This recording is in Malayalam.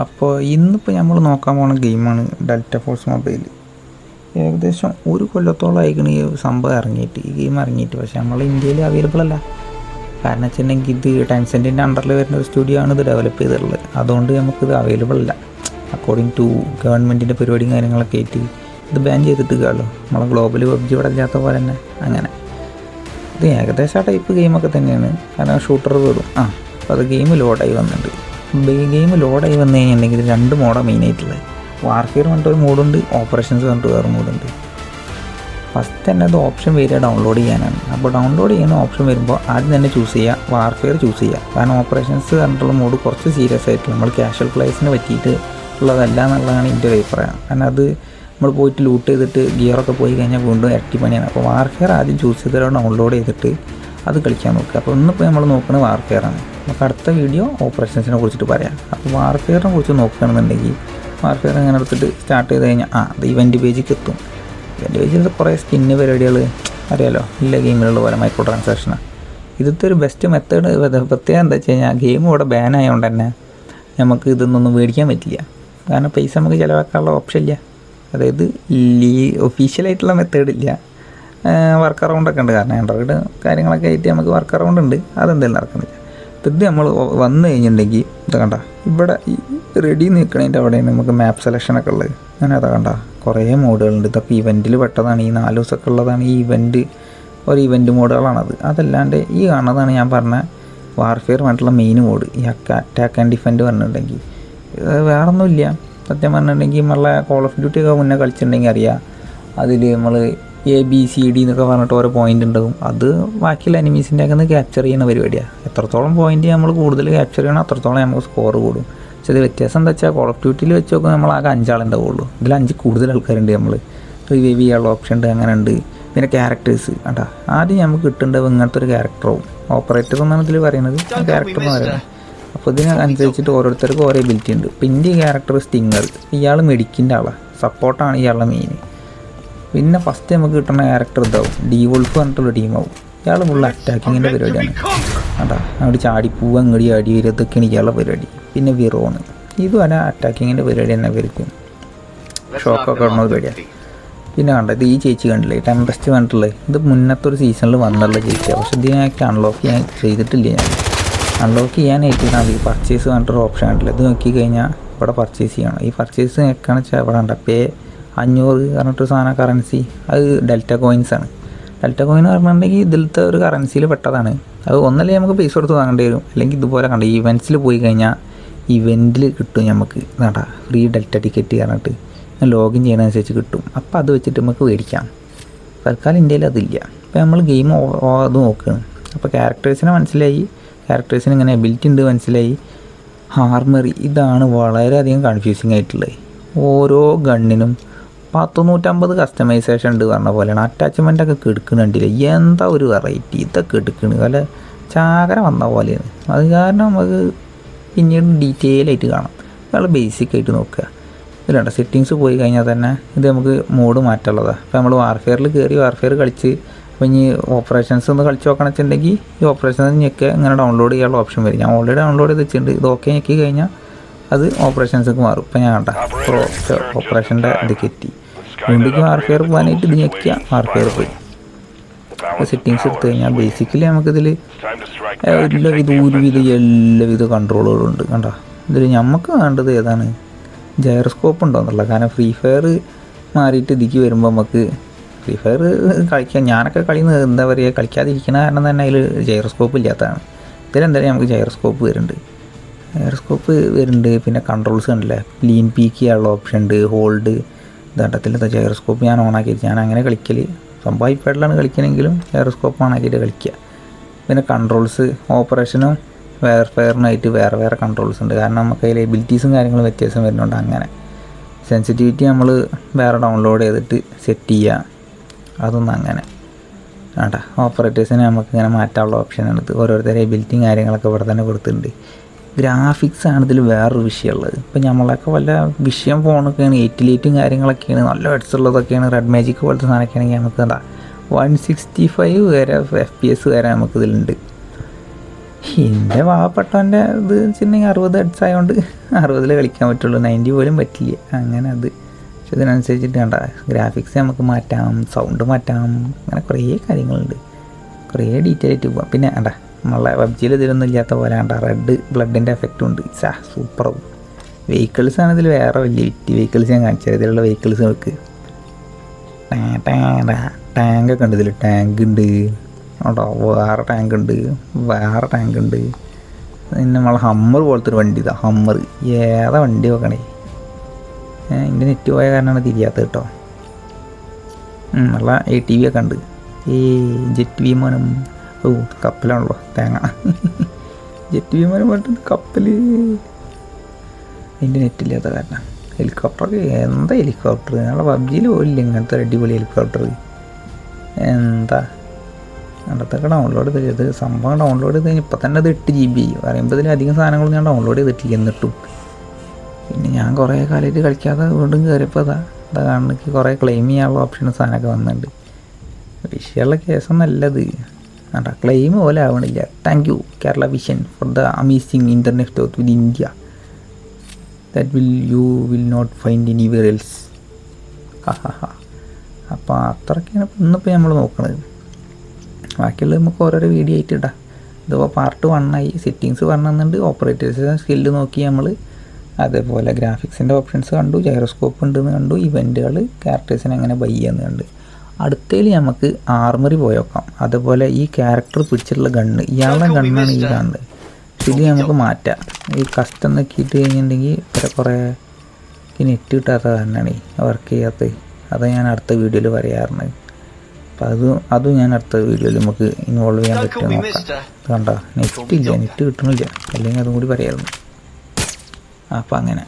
അപ്പോൾ ഇന്നിപ്പോൾ നമ്മൾ നോക്കാൻ പോകുന്ന ഗെയിമാണ് ഡെൽറ്റ ഫോഴ്സ് മൊബൈൽ. ഏകദേശം ഒരു കൊല്ലത്തോളം ആയിരിക്കണം ഈ സംഭവം ഇറങ്ങിയിട്ട്, ഈ ഗെയിം ഇറങ്ങിയിട്ട്. പക്ഷേ നമ്മളെ ഇന്ത്യയിൽ അവൈലബിൾ അല്ല. കാരണം വെച്ചിട്ടുണ്ടെങ്കിൽ ഇത് ടെൻസെൻറ്റിൻ്റെ അണ്ടറിൽ വരുന്ന ഒരു സ്റ്റുഡിയോ ആണ് ഇത് ഡെവലപ്പ് ചെയ്തിട്ടുള്ളത്. അതുകൊണ്ട് നമുക്കിത് അവൈലബിൾ അല്ല. അക്കോർഡിംഗ് ടു ഗവൺമെൻറ്റിൻ്റെ പരിപാടിയും കാര്യങ്ങളൊക്കെ ആയിട്ട് ഇത് ബാൻ ചെയ്തിട്ട് കാണുമല്ലോ. നമ്മളെ ഗ്ലോബൽ പബ്ജി ഇവിടെ ഇല്ലാത്ത പോലെ തന്നെ. അങ്ങനെ ഇത് ഏകദേശം ആ ടൈപ്പ് ഗെയിമൊക്കെ തന്നെയാണ്. കാരണം ഷൂട്ടർ വരും. അപ്പോൾ അത് ഗെയിം ലോഡായി വന്നിട്ടുണ്ട്. ഗെയിം ലോഡായി വന്നു കഴിഞ്ഞിട്ടുണ്ടെങ്കിൽ 2 മോഡാണ് മെയിനായിട്ടുള്ളത്. വാർഫെയർ പറഞ്ഞിട്ടൊരു മോഡുണ്ട്, ഓപ്പറേഷൻസ് പറഞ്ഞിട്ട് വേറെ മോഡുണ്ട്. ഫസ്റ്റ് തന്നെ അത് ഓപ്ഷൻ വരിക ഡൗൺലോഡ് ചെയ്യാനാണ്. അപ്പോൾ ഡൗൺലോഡ് ചെയ്യുന്ന ഓപ്ഷൻ വരുമ്പോൾ ആദ്യം തന്നെ ചൂസ് ചെയ്യുക, വാർഫെയർ ചൂസ് ചെയ്യുക. കാരണം ഓപ്പറേഷൻസ് പറഞ്ഞിട്ടുള്ള മോഡ് കുറച്ച് സീരിയസ് ആയിട്ട് നമ്മൾ കാഷ്വൽ പ്ലേയേഴ്സിന് പറ്റിയിട്ട് ഉള്ളതല്ല എന്നുള്ളതാണ് എൻ്റെ അഭിപ്രായം. കാരണം അത് നമ്മൾ പോയിട്ട് ലൂട്ട് ചെയ്തിട്ട് ഗിയറൊക്കെ പോയി കഴിഞ്ഞാൽ വീണ്ടും ഇരട്ടി പണിയാണ്. അപ്പോൾ വാർഫെയർ ആദ്യം ചൂസ് ചെയ്തിട്ട് ഡൗൺലോഡ് ചെയ്തിട്ട് അത് കളിക്കാൻ നോക്കുക. അപ്പോൾ ഇന്നിപ്പോൾ നമ്മൾ നോക്കുന്നത് വാർഫെയറാണ്. നമുക്ക് അടുത്ത വീഡിയോ ഓപ്പറേഷൻസിനെ കുറിച്ചിട്ട് പറയാം. അപ്പോൾ വാർഫെയറിനെ കുറിച്ച് നോക്കുകയാണെന്നുണ്ടെങ്കിൽ വാർഫെയർ അങ്ങനെ എടുത്തിട്ട് സ്റ്റാർട്ട് ചെയ്ത് കഴിഞ്ഞാൽ അത് ഇവൻറ്റ് പേജിലേക്ക് എത്തും. ഇവൻറ്റ് പേജിൽ കുറേ സ്കിന്ന് പരിപാടികൾ അറിയാലോ, എല്ലാ ഗെയിമിലുള്ള പോലെ മൈക്രോ ട്രാൻസാക്ഷനാണ്. ഇതൊക്കെ ഒരു ബെസ്റ്റ് മെത്തേഡ്. പ്രത്യേകം എന്താ വെച്ച് കഴിഞ്ഞാൽ ഗെയിം ഇവിടെ ബാൻ ആയതുകൊണ്ട് തന്നെ നമുക്ക് ഇതൊന്നും മേടിക്കാൻ പറ്റില്ല. കാരണം പൈസ നമുക്ക് ചിലവാക്കാനുള്ള ഓപ്ഷൻ ഇല്ല. അതായത് ഒഫീഷ്യലായിട്ടുള്ള മെത്തേഡ് ഇല്ല. വർക്ക് അറൗണ്ടൊക്കെ ഉണ്ട്. കാരണം ആൻഡ്രോയിഡ് കാര്യങ്ങളൊക്കെ ആയിട്ട് നമുക്ക് വർക്ക് അറൗണ്ട് ഉണ്ട്. അതെന്തെങ്കിലും നടക്കുന്നില്ല. അപ്പോൾ ഇത് നമ്മൾ വന്നു കഴിഞ്ഞിട്ടുണ്ടെങ്കിൽ ഇത് കണ്ട ഇവിടെ ഈ റെഡി നിൽക്കണതിൻ്റെ അവിടെ നമുക്ക് മാപ്പ് സെലക്ഷനൊക്കെ ഉള്ളത്. അങ്ങനെ അതാ കണ്ട കുറേ മോഡുകളുണ്ട്. ഇതൊക്കെ ഇവൻറ്റിൽ പെട്ടതാണ്. ഈ 4 ദിവസമൊക്കെ ഉള്ളതാണ് ഈ ഒരു ഇവൻറ്റ് മോഡുകളാണത്. അതല്ലാണ്ട് ഈ കാണുന്നതാണ് ഞാൻ പറഞ്ഞ വാർഫെയർ പറഞ്ഞിട്ടുള്ള മെയിൻ മോഡ്. ഈ അറ്റാക്ക് ആൻഡ് ഡിഫെൻഡ് പറഞ്ഞിട്ടുണ്ടെങ്കിൽ വേറെ ഒന്നുമില്ല. സത്യം പറഞ്ഞിട്ടുണ്ടെങ്കിൽ നമ്മളെ കോൾ ഓഫ് ഡ്യൂട്ടി ഒക്കെ മുന്നേ കളിച്ചിട്ടുണ്ടെങ്കിൽ അറിയാം. അതിൽ നമ്മൾ ABCD എന്നൊക്കെ പറഞ്ഞിട്ട് ഓരോ പോയിൻ്റ് ഉണ്ടാകും. അത് ബാക്കിയുള്ള എനിമീസിൻ്റെ ഒക്കെ ക്യാപ്ചർ ചെയ്യുന്ന പരിപാടിയാണ്. എത്രത്തോളം പോയിൻ്റ് നമ്മൾ കൂടുതൽ ക്യാപ്ചർ ചെയ്യണം അത്രത്തോളം നമുക്ക് സ്കോർ കൂടും. പക്ഷേ ഇത് വ്യത്യാസം എന്താ വെച്ചാൽ കോൾ ഓഫ് ഡ്യൂട്ടിയിൽ വെച്ച് നോക്കുമ്പോൾ നമ്മളാകെ 5 ആളുണ്ടാവുള്ളൂ. ഇതിൽ 5 കൂടുതൽ ആൾക്കാരുണ്ട്. നമ്മൾ റിവൈവ് ചെയ്യാനുള്ള ഓപ്ഷൻ ഉണ്ട്. അങ്ങനെ ഉണ്ട്. പിന്നെ ക്യാരക്ടേഴ്സ് കണ്ടാ ആദ്യം നമുക്ക് കിട്ടേണ്ടത് ഇങ്ങനത്തെ ഒരു ക്യാരക്ടറാവും. ഓപ്പറേറ്റർ എന്നാണ് ഇതിൽ പറയുന്നത്, ക്യാരക്ടർ എന്ന് പറയുന്നത്. അപ്പോൾ ഇതിനനുസരിച്ചിട്ട് ഓരോരുത്തർക്കും ഓരോ എബിലിറ്റി ഉണ്ട്. പിന്നെ ഈ ക്യാരക്ടർ സ്റ്റിങ്ങർ, ഇയാൾ മെഡിക്കിൻ്റെ ആളാണ്, സപ്പോർട്ടാണ് ഇയാളുടെ മെയിൻ. പിന്നെ ഫസ്റ്റ് നമുക്ക് കിട്ടുന്ന ക്യാരക്ടർ ഇതാവും, ഡീവോൾഫ് പറഞ്ഞിട്ടുള്ള ടീമാവും. ഇയാൾ ഫുൾ അറ്റാക്കിങ്ങിൻ്റെ പരിപാടിയാണ്. കേട്ടോ അങ്ങോട്ട് ചാടിപ്പൂവ് അങ്ങടി അടി വരും, ഇതൊക്കെയാണ് ഇയാളുടെ പരിപാടി. പിന്നെ വിറോണ്, ഇതും അല്ല അറ്റാക്കിങ്ങിൻ്റെ പരിപാടി തന്നെ ഇവർക്ക്. ഷോക്കൊക്കെ ഇടുന്ന പരിപാടിയാണ്. പിന്നെ കണ്ട ഇത് ഈ ചേച്ചി കണ്ടില്ലേ, ടെമ്പസ്റ്റ് പറഞ്ഞിട്ടുള്ളത്. ഇത് മുന്നത്തെ ഒരു സീസണിൽ വന്നുള്ള ചേച്ചിയാണ്. പക്ഷെ ഇതിനൊക്കെ അൺലോക്ക് ചെയ്യാൻ ചെയ്തിട്ടില്ല. ഞാൻ അൺലോക്ക് ചെയ്യാനായിട്ടാണ് ഈ പർച്ചേസ് പറഞ്ഞിട്ടൊരു ഓപ്ഷൻ കണ്ടില്ല. ഇത് നോക്കി കഴിഞ്ഞാൽ ഇവിടെ പർച്ചേസ് ചെയ്യണം. ഈ പർച്ചേസ് നോക്കുകയാണെന്ന് വെച്ചാൽ ഇവിടെ ഉണ്ട് പേ 500 പറഞ്ഞിട്ടൊരു സാധനം കറൻസി. അത് ഡെൽറ്റ കോയിൻസ് ആണ്. ഡെൽറ്റ കോയിൻ പറഞ്ഞിട്ടുണ്ടെങ്കിൽ ഇതിലത്തെ ഒരു കറൻസിയിൽ പെട്ടതാണ്. അത് ഒന്നല്ലേ നമുക്ക് പൈസ കൊടുത്ത് വാങ്ങേണ്ടി വരും. അല്ലെങ്കിൽ ഇതുപോലെ കണ്ട ഇവൻറ്റ്സിൽ പോയി കഴിഞ്ഞാൽ ഇവൻറ്റിൽ കിട്ടും നമുക്ക് വേണ്ട ഫ്രീ ഡെൽറ്റ ടിക്കറ്റ് പറഞ്ഞിട്ട് ലോഗിൻ ചെയ്യണതനുസരിച്ച് കിട്ടും. അപ്പോൾ അത് വെച്ചിട്ട് നമുക്ക് മേടിക്കാം. തൽക്കാലം ഇന്ത്യയിൽ അതില്ല. അപ്പോൾ നമ്മൾ ഗെയിം അത് നോക്കുകയാണ്. അപ്പോൾ ക്യാരക്ടേഴ്സിനെ മനസ്സിലായി, ക്യാരക്ടേഴ്സിന് ഇങ്ങനെ എബിലിറ്റി ഉണ്ട് മനസ്സിലായി. ഹാർമറി ഇതാണ് വളരെയധികം കൺഫ്യൂസിങ് ആയിട്ടുള്ളത്. ഓരോ ഗണ്ണിനും 150 കസ്റ്റമൈസേഷൻ ഉണ്ട് പറഞ്ഞ പോലെയാണ്. അറ്റാച്ച്മെൻറ്റൊക്കെ കെടുക്കുന്നുണ്ടില്ല. എന്താ ഒരു വെറൈറ്റി ഇതൊക്കെ എടുക്കണ്, വല്ല ചാകര വന്ന പോലെയാണ്. അത് കാരണം നമുക്ക് പിന്നീട് ഡീറ്റെയിൽ ആയിട്ട് കാണാം. നമ്മൾ ബേസിക് ആയിട്ട് നോക്കുക. ഇതിലുണ്ട് സെറ്റിങ്സ് പോയി കഴിഞ്ഞാൽ തന്നെ ഇത് നമുക്ക് മോഡ് മാറ്റുള്ളതാണ്. അപ്പോൾ നമ്മൾ വാർഫെയറിൽ കയറി വാർഫെയർ കളിച്ച് അപ്പോൾ ഇനി ഓപ്പറേഷൻസ് ഒന്ന് കളിച്ച് നോക്കണം വെച്ചിട്ടുണ്ടെങ്കിൽ ഈ ഓപ്പറേഷൻസ് ഞെക്കുക ഇങ്ങനെ ഡൗൺലോഡ് ചെയ്യാനുള്ള ഓപ്ഷൻ വരും. ഞാൻ ഓൾറെഡി ഡൗൺലോഡ് ചെയ്ത് വെച്ചിട്ടുണ്ട്. ഇത് ഓക്കെ ഞെക്കി കഴിഞ്ഞാൽ അത് ഓപ്പറേഷൻസൊക്കെ മാറും. ഇപ്പോൾ ഞാൻ കണ്ട ഓപ്പറേഷൻ്റെ ഇതൊക്കെ എത്തി. വീണ്ടും വാർഫെയർ പോകാനായിട്ട് ഇത് ഞെക്കിയ വാർഫെയർ പോയി. സെറ്റിങ്സ് എടുത്തു കഴിഞ്ഞാൽ ബേസിക്കലി നമുക്കിതിൽ എല്ലാവിധ കൺട്രോളുകളുണ്ട്. കണ്ടോ ഇതിൽ നമുക്ക് വേണ്ടത് ഏതാണ്, ജൈറോസ്കോപ്പ് ഉണ്ടോയെന്നുള്ള. കാരണം ഫ്രീ ഫയർ മാറിയിട്ട് ഇതിക്ക് വരുമ്പോൾ നമുക്ക് ഫ്രീ ഫയർ കളിക്കാൻ ഞാനൊക്കെ കളിക്കുന്നത് എന്താ പറയുക കളിക്കാതിരിക്കുന്ന കാരണം തന്നെ അതിൽ ജൈറോസ്കോപ്പ് ഇല്ലാത്തതാണ്. ഇതിലെന്തായാലും നമുക്ക് ജൈറോസ്കോപ്പ് വരുന്നുണ്ട്. പിന്നെ കൺട്രോൾസ് കണ്ടില്ലേ, ലീൻ പീക്ക് ചെയ്യാനുള്ള ഓപ്ഷൻ ഉണ്ട്, ഹോൾഡ് ഇതട്ടത്തിലത്തെ ജൈറോസ്കോപ്പ് ഞാൻ ഓണാക്കിയിട്ട് ഞാൻ അങ്ങനെ കളിക്കൽ. സംഭവം ഐപാഡിലാണ് കളിക്കണമെങ്കിലും ജൈറോസ്കോപ്പ് ഓണാക്കിയിട്ട് കളിക്കുക. പിന്നെ കൺട്രോൾസ് ഓപ്പറേഷനും ഫയറിനായിട്ട് വേറെ കൺട്രോൾസ് ഉണ്ട്. കാരണം നമുക്ക് അതിൽ എബിലിറ്റീസും കാര്യങ്ങളും വ്യത്യാസം വരുന്നുണ്ട്. അങ്ങനെ സെൻസിറ്റിവിറ്റി നമ്മൾ വേറെ ഡൗൺലോഡ് ചെയ്തിട്ട് സെറ്റ് ചെയ്യുക. അതൊന്നും അങ്ങനെ വേണ്ട. ഓപ്പറേറ്റേഴ്സിനെ നമുക്ക് ഇങ്ങനെ മാറ്റാനുള്ള ഓപ്ഷനാണ് ഇത്. ഓരോരുത്തരുടെ എബിലിറ്റിയും കാര്യങ്ങളൊക്കെ ഇവിടെ തന്നെ കൊടുത്തിട്ടുണ്ട്. ഗ്രാഫിക്സ് ആണ് ഇതിൽ വേറൊരു വിഷയമുള്ളത്. ഇപ്പം നമ്മളൊക്കെ വല്ല വിഷയം ഫോണൊക്കെയാണ് 888 കാര്യങ്ങളൊക്കെയാണ് നല്ല ഹെഡ്സ് ഉള്ളതൊക്കെയാണ്. റെഡ് മാജിക് പോലത്തെ സാധനമൊക്കെ ആണെങ്കിൽ നമുക്ക് എന്താ 165 വരെ FPS വരെ നമുക്കിതിലുണ്ട്. എൻ്റെ പാവപ്പെട്ടവൻ്റെ ഇത് വെച്ചിട്ടുണ്ടെങ്കിൽ 60 ഹെഡ്സ് ആയതുകൊണ്ട് 60 കളിക്കാൻ പറ്റുള്ളൂ, 90 പോലും പറ്റില്ല. അങ്ങനെ അത് പക്ഷെ ഇതിനനുസരിച്ചിട്ട് വേണ്ട ഗ്രാഫിക്സ് നമുക്ക് മാറ്റാം, സൗണ്ട് മാറ്റാം, അങ്ങനെ കുറേ കാര്യങ്ങളുണ്ട്, കുറേ ഡീറ്റെയിൽ ആയിട്ട് പോകാം. പിന്നെ വേണ്ട നമ്മളെ പബ്ജിയിൽ ഇതിലൊന്നും ഇല്ലാത്ത പോലെ വേണ്ട റെഡ് ബ്ലഡിൻ്റെ എഫക്റ്റും ഉണ്ട്. സൂപ്പറാവും. വെഹിക്കിൾസ് ആണ് ഇതിൽ വേറെ വലിയ വിറ്റ് വെഹിക്കിൾസ് ഞാൻ കാണിച്ചത്. ഇതിലുള്ള വെഹിക്കിൾസ് നമുക്ക് ടാങ്കൊക്കെ ഉണ്ട്, ഇതിൽ ടാങ്ക് ഉണ്ട് കേട്ടോ, വേറെ ടാങ്ക് ഉണ്ട്, വേറെ ടാങ്ക് ഉണ്ട്. പിന്നെ നമ്മളെ ഹമ്മർ പോലത്തെ ഒരു വണ്ടി, ഇതാ ഹമ്മർ. ഏതാ വണ്ടി വെക്കണേ, എൻ്റെ നെറ്റ് പോയ കാരണമാണ് തിരിയാത്തത് കേട്ടോ. നല്ല ATV ഒക്കെ ഉണ്ട്. ജെറ്റ് വിമാനം. ഓ കപ്പലാണല്ലോ തേങ്ങ. ജെറ്റ് വിമാനം പറഞ്ഞിട്ട് കപ്പൽ. എൻ്റെ നെറ്റില്ലാത്ത കാരണം. ഹെലികോപ്റ്ററൊക്കെ എന്താ ഹെലികോപ്റ്റർ, ഞങ്ങളെ പബ്ജിയിൽ പോലില്ല ഇങ്ങനത്തെ ഒരു അടിപൊളി ഹെലികോപ്റ്റർ. എന്താ അടുത്തൊക്കെ ഡൗൺലോഡ് ചെയ്ത് സംഭവം ഡൗൺലോഡ് ചെയ്ത് കഴിഞ്ഞാൽ ഇപ്പം തന്നെ അത് 8 GB പറയുമ്പോൾ ഇതിലധികം സാധനങ്ങൾ ഞാൻ ഡൗൺലോഡ് ചെയ്തിട്ടില്ല എന്നിട്ടും. പിന്നെ ഞാൻ കുറേ കാലമായിട്ട് കളിക്കാതെ വീണ്ടും കയറിയപ്പോൾ അതാ കാണുന്നെങ്കിൽ കുറേ ക്ലെയിം ചെയ്യാനുള്ള ഓപ്ഷനും സാധനമൊക്കെ വന്നിട്ടുണ്ട്. വിഷയമുള്ള കേസൊന്നല്ലത് കേട്ടോ, ക്ലെയിം പോലെ ആവണില്ല. Thank you Kerala Vision for the amazing internet growth with India that you will not find anywhere else. അപ്പോൾ അത്രയ്ക്കാണ് ഇന്നിപ്പോൾ നമ്മൾ നോക്കണത്. ബാക്കിയുള്ളത് നമുക്ക് ഓരോരോ വീഡിയോ ആയിട്ട് ഇടാം. ഇതിപ്പോൾ പാർട്ട് 1 ആയി. സെറ്റിങ്സ് പറഞ്ഞുണ്ട്, ഓപ്പറേറ്റേഴ്സ് സ്കില്ല് നോക്കി നമ്മൾ, അതേപോലെ ഗ്രാഫിക്സിൻ്റെ ഓപ്ഷൻസ് കണ്ടു, ജൈറോസ്കോപ്പ് ഉണ്ടെന്ന് കണ്ടു, ഇവൻറ്റുകൾ, ക്യാരക്ടേഴ്സിനെ എങ്ങനെ ബൈ ചെയ്യുന്നത് കണ്ട്. അടുത്തതിൽ നമുക്ക് ആർമറി പോയി നോക്കാം. അതുപോലെ ഈ ക്യാരക്ടർ പിടിച്ചിട്ടുള്ള ഗണ്ണ്, ഇയാളുടെ ഗണ്ണാണ് ഈ കാണുന്നത്. ഇത് നമുക്ക് മാറ്റാം. ഈ കസ്റ്റം നോക്കിയിട്ട് കഴിഞ്ഞിട്ടുണ്ടെങ്കിൽ കുറേ നെറ്റ് കിട്ടാത്ത കാരണമാണ് വർക്ക് ചെയ്യാത്തത്. അത് ഞാൻ അടുത്ത വീഡിയോയിൽ പറയാറുണ്ട്. അപ്പം അതും ഞാൻ അടുത്ത വീഡിയോയിൽ നമുക്ക് ഇൻവോൾവ് ചെയ്യാൻ പറ്റുമോ നോക്കാം. കണ്ടോ നെറ്റ് ഇല്ല, നെറ്റ് കിട്ടണില്ല, അല്ലെങ്കിൽ അതും കൂടി പറയാറുണ്ട്. അപ്പം അങ്ങനെ